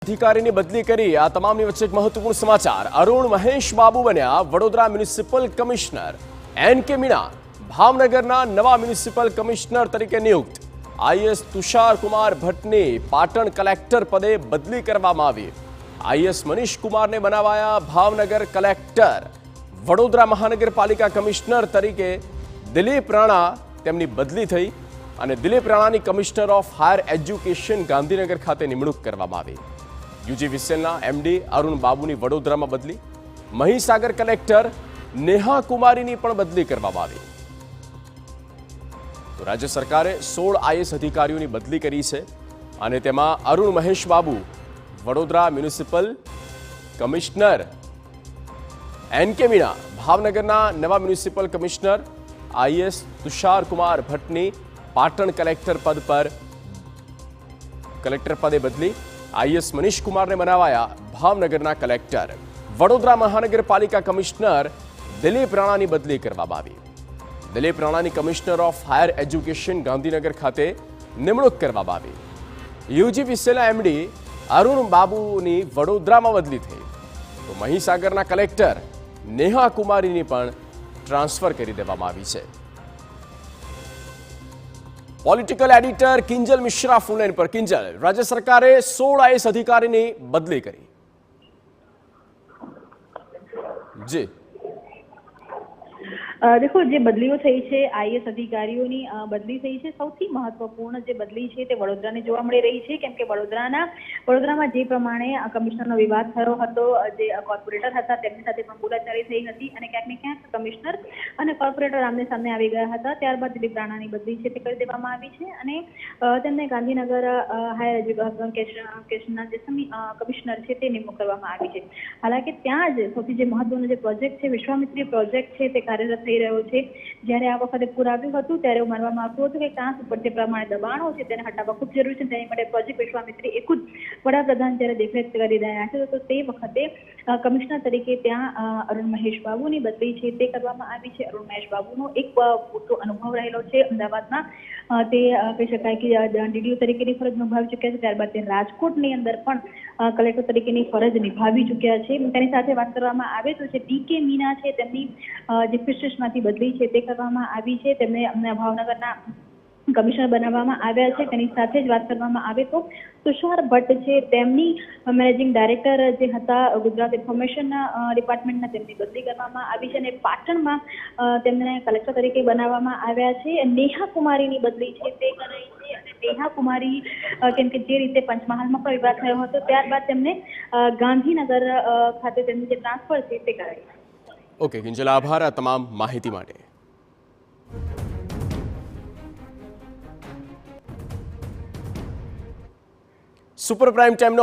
અધિકારીની બદલી કરી। આ તમામની વચ્ચે એક મહત્વપૂર્ણ સમાચાર। અરુણ મહેશ બાબુ બન્યા Vadodara municipal commissioner. N K. Meena ભાવનગરના નવા મ્યુનિસિપલ કમિશનર તરીકે નિયુક્ત। આઈએસ તુષાર કુમાર ભટ્ટની પાટણ કલેક્ટર પદે બદલી કરવામાં આવી। આઈએસ મનીષ કુમારને બનાવાયા ભાવનગર કલેક્ટર। વડોદરા મહાનગરપાલિકા કમિશનર તરીકે દિલીપ રાણા તેમની બદલી થઈ અને દિલીપ રાણાની commissioner of higher education Gandhinagar ખાતે નિમણૂક કરવામાં આવી। યુજી વિસેલના એમડી અરુણ બાબુની વડોદરામાં બદલી। મહીસાગર કલેક્ટર નેહા કુમારીની પણ બદલી કરવામાં આવી। તો રાજ્ય સરકારે 16 આઈએસ અધિકારીઓની બદલી કરી છે અને તેમાં Arun Mahesh Babu Vadodara municipal commissioner, N K. Meena ભાવનગરના નવા municipal commissioner, IAS Tushar Kumar ભટ્ટની પાટણ કલેક્ટર પદે બદલી। આઈએસ મનીષ કુમારને બનાવાયા ભાવનગરના કલેક્ટર। વડોદરા મહાનગરપાલિકા કમિશનર દિલીપ રાણાની બદલી કરવામાં આવી। દિલીપ રાણાની commissioner of higher education Gandhinagar ખાતે નિમણૂક કરવામાં આવી। યુજી વિસેલના એમડી અરુણ બાબુની વડોદરામાં બદલી થઈ તો મહીસાગરના કલેક્ટર નેહા કુમારીની પણ ટ્રાન્સફર કરી દેવામાં આવી છે। Political editor Kinjal Mishra phone line પર। કિંજલ, રાજ્ય સરકારે 16 આઈએસ અધિકારીની બદલી કરી। જી देखो, જે બદલીઓ થઈ છે આઈએસ અધિકારીઓની બદલી થઈ છે। સૌથી મહત્વપૂર્ણ જે બદલી છે તે વડોદરાની જોવા મળી રહી છે, કેમ કે વડોદરામાં જે પ્રમાણે કમિશનરનો વિવાદ થયો હતો, જે કોર્પોરેટર હતા તેમની સાથે પણ બોલાચાલી થઈ હતી અને ક્યાંક ને ક્યાંક કમિશનર અને કોર્પોરેટર આમને સામને આવી ગયા હતા। ત્યારબાદ દિલીપ રાણાની બદલી છે તે કરી દેવામાં આવી છે અને તેમને ગાંધીનગર હાયર એજ્યુકેશનના જે કમિશનર છે તે નિમણૂક કરવામાં આવી છે। હાલાકી ત્યાં જ સૌથી જે મહત્વનો જે પ્રોજેક્ટ છે, વિશ્વામિત્રી પ્રોજેક્ટ છે તે કાર્યરત થઈ રહ્યો છે। જ્યારે આ વખતે પૂર આવ્યું હતું ત્યારે એવું માનવામાં આવતું હતું કે કાંસ ઉપર જે પ્રમાણે દબાણો છે તેને હટાવવા ખૂબ જરૂરી છે, તેની માટે પ્રોજેક્ટ વિશ્વામિત્રી એક જ વડાપ્રધાન જ્યારે દેખરેખ કરી રહ્યા છે તો તે વખતે કમિશનર તરીકે ત્યાં અરુણ મહેશ બાબુની બદલી છે તે કરવામાં આવી છે। અરુણ મહેશ બાબુનો એક પૂરતો અનુભવ રહેલો છે અમદાવાદમાં। તે કહી શકાય કે ડીડીઓ તરીકેની ફરજ નિભાવી ચૂક્યા છે। ત્યારબાદ તે રાજકોટની અંદર પણ કલેક્ટર તરીકેની ફરજ નિભાવી ચૂક્યા છે। તેની સાથે વાત કરવામાં આવે તો જે એન.કે. મીણા છે તેમની જે ફિશરીઝમાંથી બદલી છે તે કરવામાં આવી છે। તેમને ભાવનગરના કમિશનર બનાવવામાં આવ્યા છે। તેની સાથે જ વાત કરવામાં આવે તો તુષાર ભટ્ટ છે તેમની મેનેજિંગ ડાયરેક્ટર જે હતા ગુજરાત ઇન્ફોર્મેશન ડિપાર્ટમેન્ટના, તેમની બદલી કરવામાં આવી છે અને પાટણમાં તેમને કલેક્ટર તરીકે બનાવવામાં આવ્યા છે। નેહા કુમારીની બદલી છે તે કરાઈ છે અને નેહા કુમારી કેમ કે જે રીતે પંચમહાલમાં પણ વિવાદ થયો હતો ત્યારબાદ તેમને ગાંધીનગર ખાતે તેમની જે ટ્રાન્સફર છે તે કરાઈ છે। ઓકે કિંજલ, આભાર આ તમામ માહિતી માટે। Super prime ટાઈમનો